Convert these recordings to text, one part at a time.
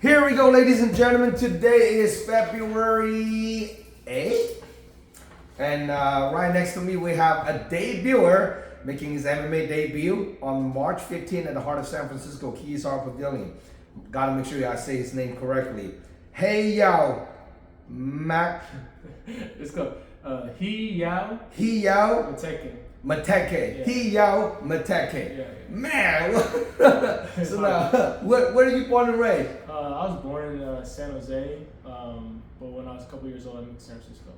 Here we go, ladies and gentlemen. Today is February 8th. And right next to me, we have a debuter making his MMA debut on March 15th at the heart of San Francisco, Heyaw Pavilion. Gotta make sure I say his name correctly. Heyaw It's called Heyaw Meteke. Meteke. Yeah. Heyaw Meteke. Yeah. Man, so now, where are you born and raised? I was born in San Jose, but when I was a couple years old, I moved to San Francisco.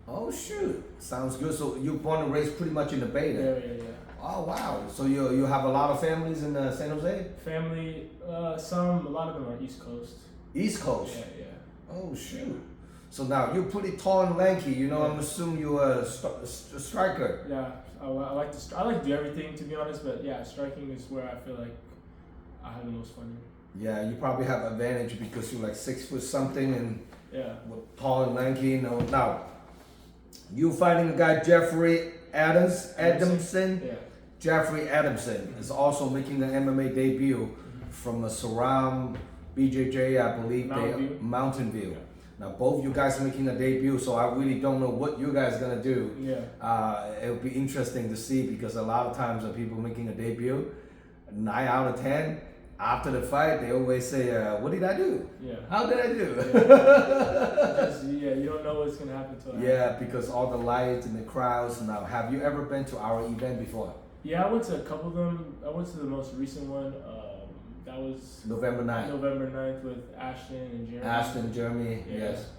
Oh shoot, sounds good. So you're born and raised pretty much in the Bay then? Yeah. Oh wow, so you have a lot of families in San Jose? Family, a lot of them are East Coast. East Coast? Yeah. Oh shoot. So now you're pretty tall and lanky, you know, I'm assuming you're a striker. Yeah, I like to do everything, to be honest, but yeah, striking is where I feel like I have the most fun. Yeah, you probably have advantage because you're like 6 foot something and Yeah. tall and lanky, you know. Now, you fighting a guy, Jeffrey Adamson. Yeah. Jeffrey Adamson is also making an MMA debut from a Saram BJJ, I believe, Mountain View. Yeah. Now, both you guys are making a debut, so I really don't know what you guys gonna do. Yeah. It'll be interesting to see because a lot of times when people making a debut, 9 out of 10, after the fight, they always say, what did I do? Yeah. How did I do? You don't know what's gonna happen to it. Yeah, because all the lights and the crowds. Now, have you ever been to our event before? Yeah, I went to a couple of them. I went to the most recent one. That was November 9th. November 9th with Ashton and Jeremy. Ashton, Jeremy, Yeah. yes.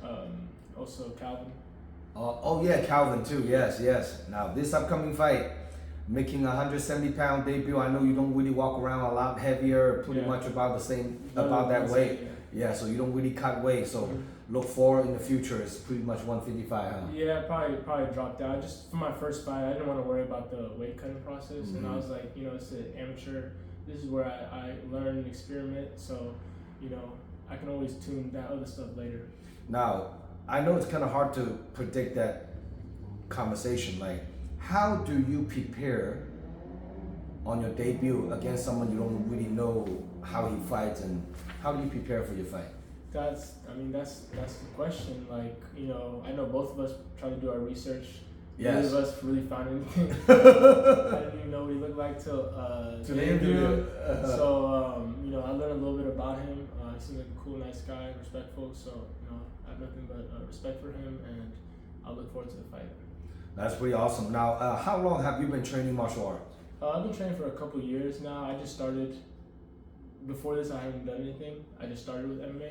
Also Calvin. Oh yeah, Calvin too, yes. Now, this upcoming fight, making a 170-pound debut. I know you don't really walk around a lot heavier, pretty much about the same, about that weight. Yeah, so you don't really cut weight. So look forward in the future. It's pretty much 155, huh? Yeah, probably dropped down. Just for my first fight, I didn't want to worry about the weight cutting process, and I was like, it's an amateur. This is where I learn and experiment. So, I can always tune that other stuff later. Now, I know it's kind of hard to predict that conversation. Like, how do you prepare on your debut against someone you don't really know how he fights, and how do you prepare for your fight? That's the question. Like, I know both of us try to do our research. Yes. Neither of us really found anything. I didn't even know what he looked like till the interview. So, I learned a little bit about him. He seems like a cool, nice guy, respectful. So, I have nothing but respect for him, and I look forward to the fight. That's pretty awesome. Now, how long have you been training martial arts? I've been training for a couple years now. I just started. Before this, I haven't done anything. I just started with MMA.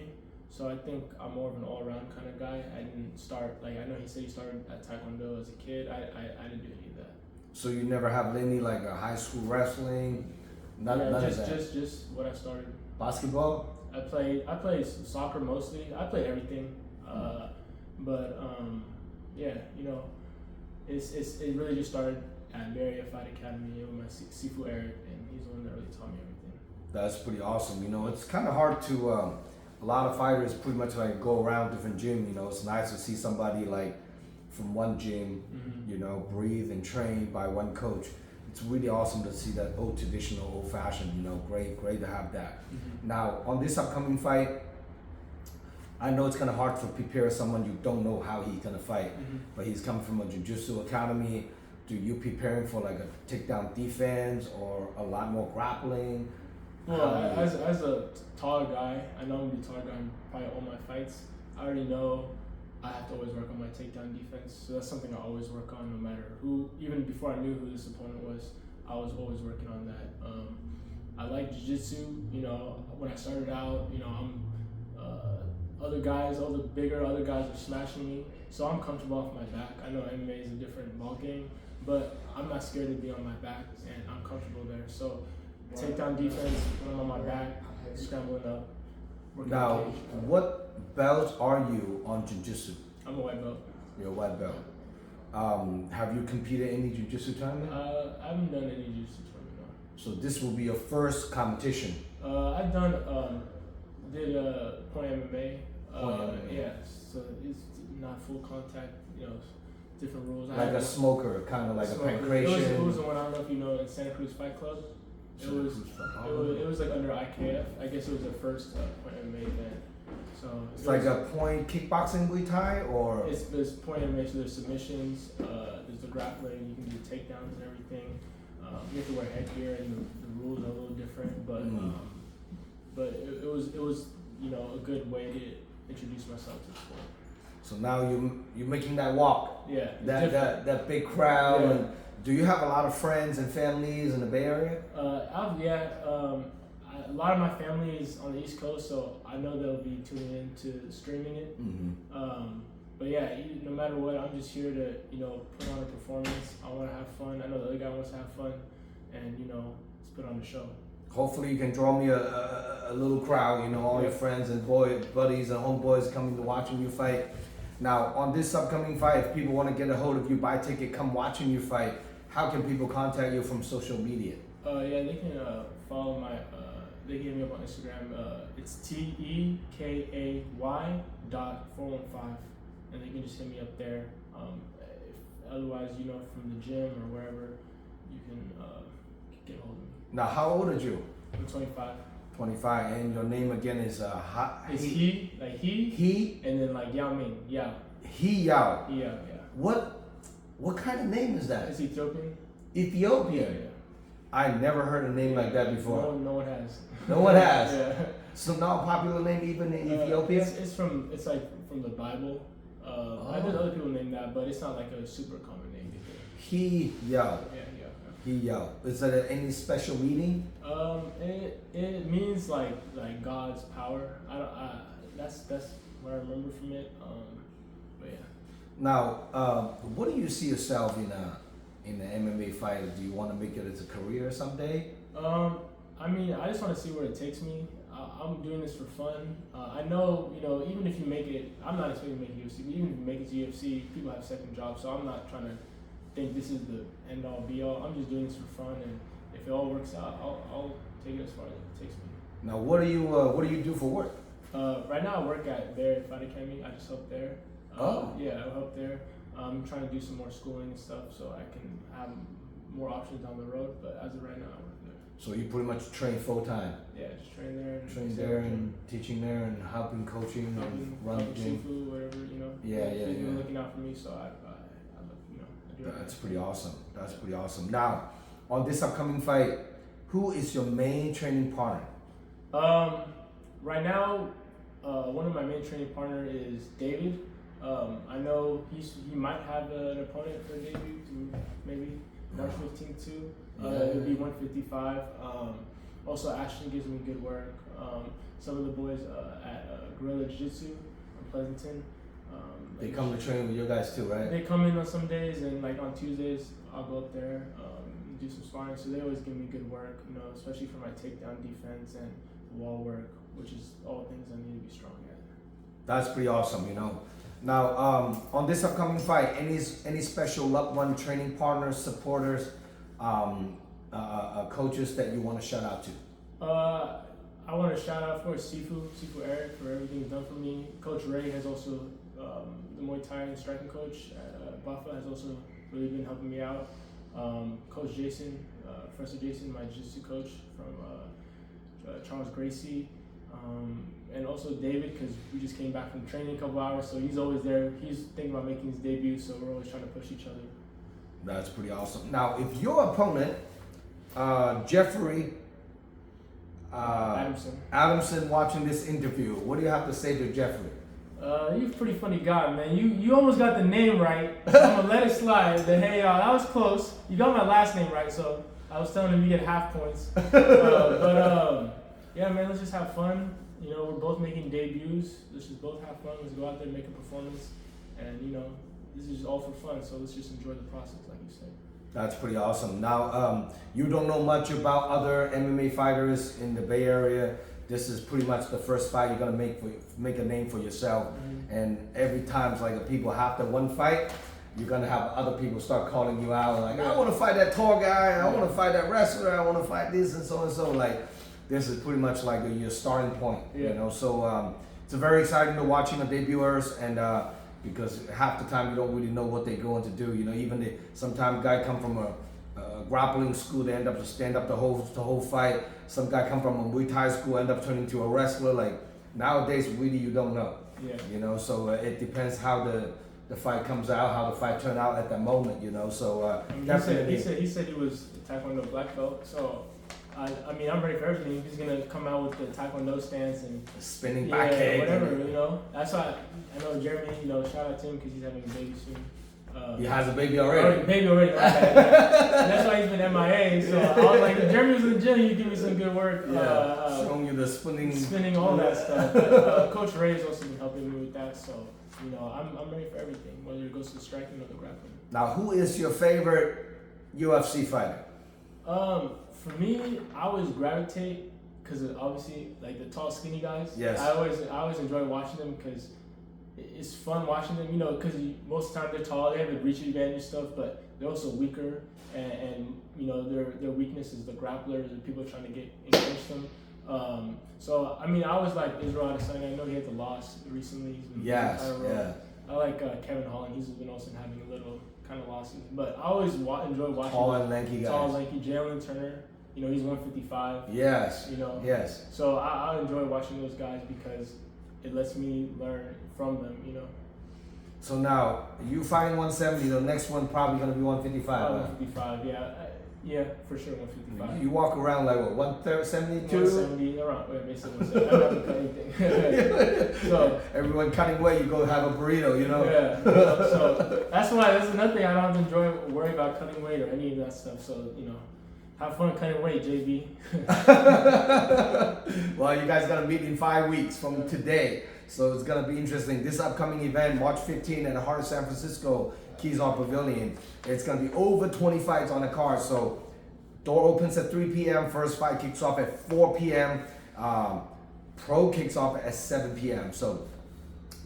So I think I'm more of an all-around kind of guy. I didn't start, I know he said he started at Taekwondo as a kid. I didn't do any of that. So you never have any like a high school wrestling? None of that? Just what I started. Basketball? I played soccer mostly. I played everything. It really just started at Marriott Fight Academy with my Sifu Eric, and he's the one that really taught me everything. That's pretty awesome. It's kind of hard to, a lot of fighters pretty much like go around different gym. It's nice to see somebody like from one gym, breathe and train by one coach. It's really awesome to see that old traditional, old fashioned, great to have that. Now, on this upcoming fight, I know it's kind of hard to prepare someone you don't know how he's gonna fight, but he's coming from a jiu-jitsu academy. Do you preparing for like a takedown defense or a lot more grappling? Well, as a taller guy, I know I'm gonna be a taller guy in probably all my fights. I already know I have to always work on my takedown defense, so that's something I always work on no matter who. Even before I knew who this opponent was, I was always working on that. I like jiu-jitsu. When I started out, other guys are smashing me, so I'm comfortable off my back. I know MMA is a different ball game, but I'm not scared to be on my back, and I'm comfortable there. So takedown defense when I'm on my back, scrambling up. Now, what belt are you on jiu-jitsu? I'm a white belt. You're a white belt. Have you competed in any jiu-jitsu tournament? I haven't done any jiu-jitsu tournament, no. So this will be your first competition? I've done, did point MMA. Yeah, so it's not full contact, different rules. Like a smoker, kind of like a pancration. It was the one, I don't know if you know, in Santa Cruz Fight Club. It was like under IKF. I guess it was the first point MMA event. So it's like a point kickboxing Muay Thai, or it's point MMA. So there's submissions. There's the grappling. You can do takedowns and everything. You have to wear headgear, and the rules are a little different. But it was a good way to introduce myself to the sport. So now you're making that walk. Yeah. That big crowd. Yeah. And do you have a lot of friends and families in the Bay Area? A lot of my family is on the East Coast, so I know they'll be tuning in to streaming it. Mm-hmm. But yeah, no matter what, I'm just here to put on a performance. I want to have fun. I know the other guy wants to have fun, and let's put on the show. Hopefully you can draw me a little crowd. All your friends and buddies and homeboys coming to watching you fight. Now on this upcoming fight, if people want to get a hold of you, buy a ticket, come watching you fight, how can people contact you from social media? They can follow my. They can hit me up on Instagram. It's TEKAY.415, and they can just hit me up there. Otherwise, from the gym or wherever, you can get a hold of me. Now, how old are you? I'm 25. 25, and your name again is It's he, like he, and then like Yao Ming, Yao. Heyaw. Yeah. What kind of name is that? It's Ethiopian. Ethiopian. Yeah. I never heard a name like that before. No one has. No one has. Yeah. So now a popular name even in Ethiopia? It's like from the Bible. I know other people name that, but it's not like a super common name either. Heyaw. Yeah. Heyaw. Is that any special meaning? It means like God's power. That's what I remember from it. But yeah. Now, what do you see yourself in the MMA fight? Do you want to make it as a career someday? I just want to see where it takes me. I'm doing this for fun. I know, even if you make it, I'm not expecting to make UFC, but even if you make it to UFC, people have second jobs, so I'm not trying to think this is the end all be all. I'm just doing this for fun, and if it all works out, I'll take it as far as it takes me. Now, what do you do for work? Right now I work at Bay Area Fight Academy. I just help there. Yeah, I help there. I'm trying to do some more schooling and stuff so I can have more options down the road, but as of right now, I work there. So you pretty much train full time? Yeah, just train there. And teaching there and helping, coaching, and run the gym. Seafood, whatever, Yeah. He's been looking out for me, so I do it. That's pretty awesome. That's pretty awesome. Now, on this upcoming fight, who is your main training partner? Right now, one of my main training partner is David. I know he might have an opponent for debut, maybe March 15th too. It'll be 155. Also, Ashton gives me good work. Some of the boys at Guerrilla Jiu-Jitsu in Pleasanton. They come to train with you guys too, right? They come in on some days, and like on Tuesdays, I'll go up there and do some sparring. So they always give me good work, especially for my takedown defense and wall work, which is all things I need to be strong at. That's pretty awesome, Now, on this upcoming fight, any special loved one, training partners, supporters, coaches that you want to shout out to? I want to shout out, of course, Sifu Eric for everything he's done for me. Coach Ray has also, the Muay Thai and striking coach at Bafa has also really been helping me out. Coach Jason, Professor Jason, my jiu-jitsu coach from Charles Gracie. And also David, because we just came back from training a couple hours, so he's always there. He's thinking about making his debut, so we're always trying to push each other. That's pretty awesome. Now, if your opponent, Jeffrey Adamson, watching this interview, what do you have to say to Jeffrey? You're a pretty funny guy, man. You almost got the name right, so I'm gonna let it slide. The Heyaw, that was close. You got my last name right, so I was telling him you get half points. Yeah, man, let's just have fun. We're both making debuts. Let's just both have fun. Let's go out there and make a performance. And, this is all for fun. So let's just enjoy the process, like you said. That's pretty awesome. Now, you don't know much about other MMA fighters in the Bay Area. This is pretty much the first fight you're going to make a name for yourself. Mm-hmm. And every time, it's like people after one fight, you're going to have other people start calling you out. Like, I want to fight that tall guy. I want to fight that wrestler. I want to fight this and so and so. Like, this is pretty much like your starting point, So it's very exciting to watching the debuters, and because half the time you don't really know what they're going to do. Even sometimes guy come from grappling school, they end up to stand up the whole fight. Some guy come from a Muay Thai school, end up turning to a wrestler. Like nowadays, really you don't know. Yeah. You know, so it depends how the fight comes out, how the fight turned out at that moment. You know, so definitely. He said he was Taekwondo black belt. So I mean, I'm ready for everything. He's gonna come out with the Taekwondo stance and spinning back kick, whatever. You know, that's why I know Jeremy. You know, shout out to him because he's having a baby soon. He has a baby already. Baby already. Okay, yeah. That's why he's been MIA. So I was like, if Jeremy was in the gym, you give me some good work. Showing you the spinning, all that stuff. Coach Ray has also been helping me with that. So you know, I'm ready for everything, whether it goes to striking or the grappling. Now, who is your favorite UFC fighter? For me, I always gravitate because obviously like the tall, skinny guys. Yes. I always enjoy watching them because it's fun watching them. You know, because most of the time they're tall, they have the reach advantage and stuff, but they're also weaker, and you know their weakness is the grapplers and people trying to get against them. So I mean, I always like Israel Adesanya. I know he had the loss recently. He's been I like Kevin Holland. He's been also having a little kind of losses, but I always enjoy watching tall and lanky guys. Tall, lanky. Jalen Turner. You know, he's 155. Yes. You know. Yes. So I enjoy watching those guys because it lets me learn from them. You know. So now you fighting 170. The next one probably gonna be 155. 155. Yeah. Yeah, for sure, 155. You walk around like what, 172? 170, around, basically 170. I'm not gonna cut anything. So everyone cutting weight, you go have a burrito, you know? Yeah. So that's another thing I don't enjoy worrying about cutting weight or any of that stuff. So, you know, have fun cutting weight, JB. Well, you guys gotta meet in 5 weeks from today. So it's gonna be interesting. This upcoming event, March 15 at the heart of San Francisco, Keys Hall Pavilion. It's gonna be over 20 fights on the card. So door opens at 3 p.m. First fight kicks off at 4 p.m. Pro kicks off at 7 p.m. So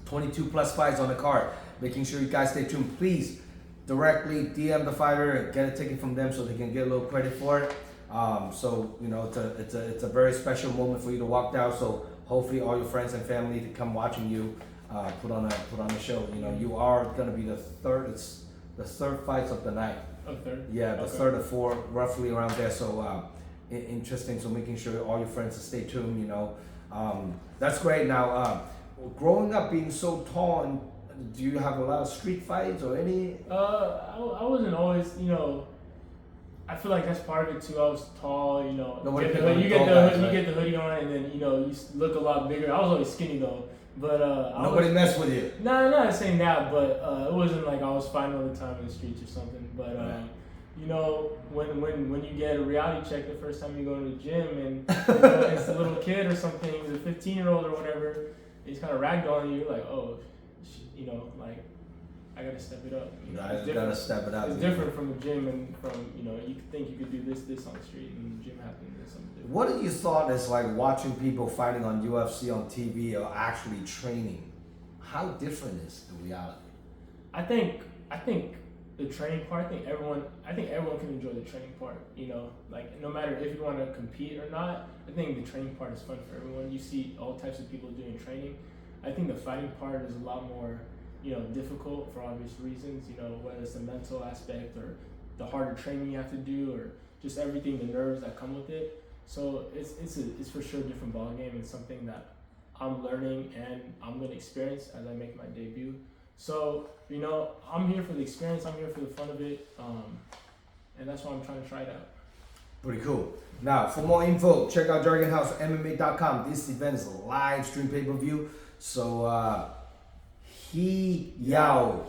22 plus fights on the card. Making sure you guys stay tuned. Please directly DM the fighter and get a ticket from them so they can get a little credit for it. So you know it's a very special moment for you to walk down. So hopefully all your friends and family to come watching you put on the show. You know, you are gonna be the third fights of the night. Third? Yeah, the third or fourth, roughly around there. So interesting. So making sure all your friends to stay tuned. You know, that's great. Now, growing up being so tall, and do you have a lot of street fights or any? I wasn't always, you know. I feel like that's part of it too. I was tall, you know. You get the hoodie on, and then you know you look a lot bigger. I was always skinny though, but nobody messed with you. No, I'm not saying that, but it wasn't like I was fighting all the time in the streets or something. But you know, when you get a reality check the first time you go to the gym, and you know, it's a little kid or something, he's a 15-year-old or whatever, he's kind of ragdolling you, like, oh, you know, like. I gotta step it up. You know, I gotta step it up. It's different from the gym and from, you know, you think you could do this on the street and the gym happening to something different. What did you thought is like watching people fighting on UFC on TV or actually training? How different is the reality? I think the training part, I think everyone can enjoy the training part, you know, like no matter if you want to compete or not, I think the training part is fun for everyone. You see all types of people doing training. I think the fighting part is a lot more, you know, difficult for obvious reasons, you know, whether it's the mental aspect or the harder training you have to do or just everything, the nerves that come with it. So it's for sure a different ballgame and something that I'm learning and I'm going to experience as I make my debut. So, you know, I'm here for the experience, I'm here for the fun of it, and that's why I'm trying to try it out. Pretty cool. Now, for more info, check out DragonHouseMMA.com. This event is a live stream pay-per-view. So, Heyaw.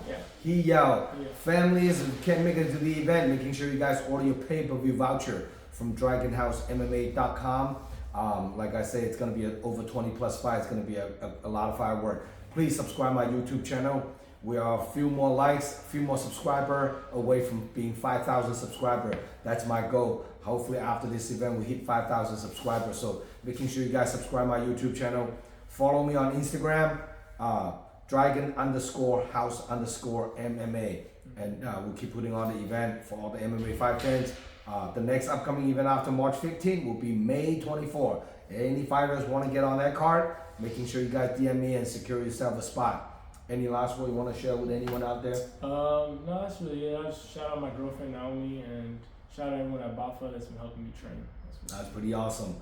Families who can't make it to the event, making sure you guys order your pay-per-view voucher from DragonHouseMMA.com. Like I say, it's going to be over 20 plus fights. It's going to be a lot of firework. Please subscribe my YouTube channel. We are a few more likes, a few more subscribers away from being 5,000 subscribers. That's my goal. Hopefully after this event, we hit 5,000 subscribers. So making sure you guys subscribe my YouTube channel. Follow me on Instagram. Dragon_House_MMA, and we'll keep putting on the event for all the MMA fight fans. The next upcoming event after March 15 will be May 24. Any fighters want to get on that card, making sure you guys DM me and secure yourself a spot. Any last word you want to share with anyone out there? No, that's really it. I just shout out my girlfriend Naomi and Shout out everyone at Bafa that's been helping me train. That's pretty awesome.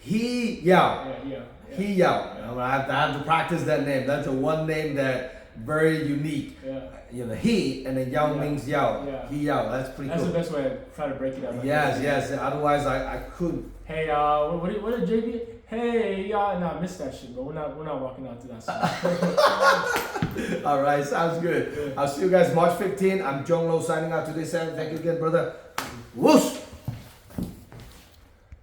Heyaw. Yeah. Heyaw. I'm gonna have to practice that name. That's the one name that very unique. Yeah. You know, he and then yao means yao. Yeah. Heyaw. That's pretty That's cool. the best way to try to break it up. Yes. Otherwise, I couldn't. Hey, what did JB? Hey, y'all. No, I missed that shit, but we're not walking out to that song. All right, sounds good. Yeah. I'll see you guys March 15. I'm Zhong signing out today, Sam. Thank you again, brother. Whoosh!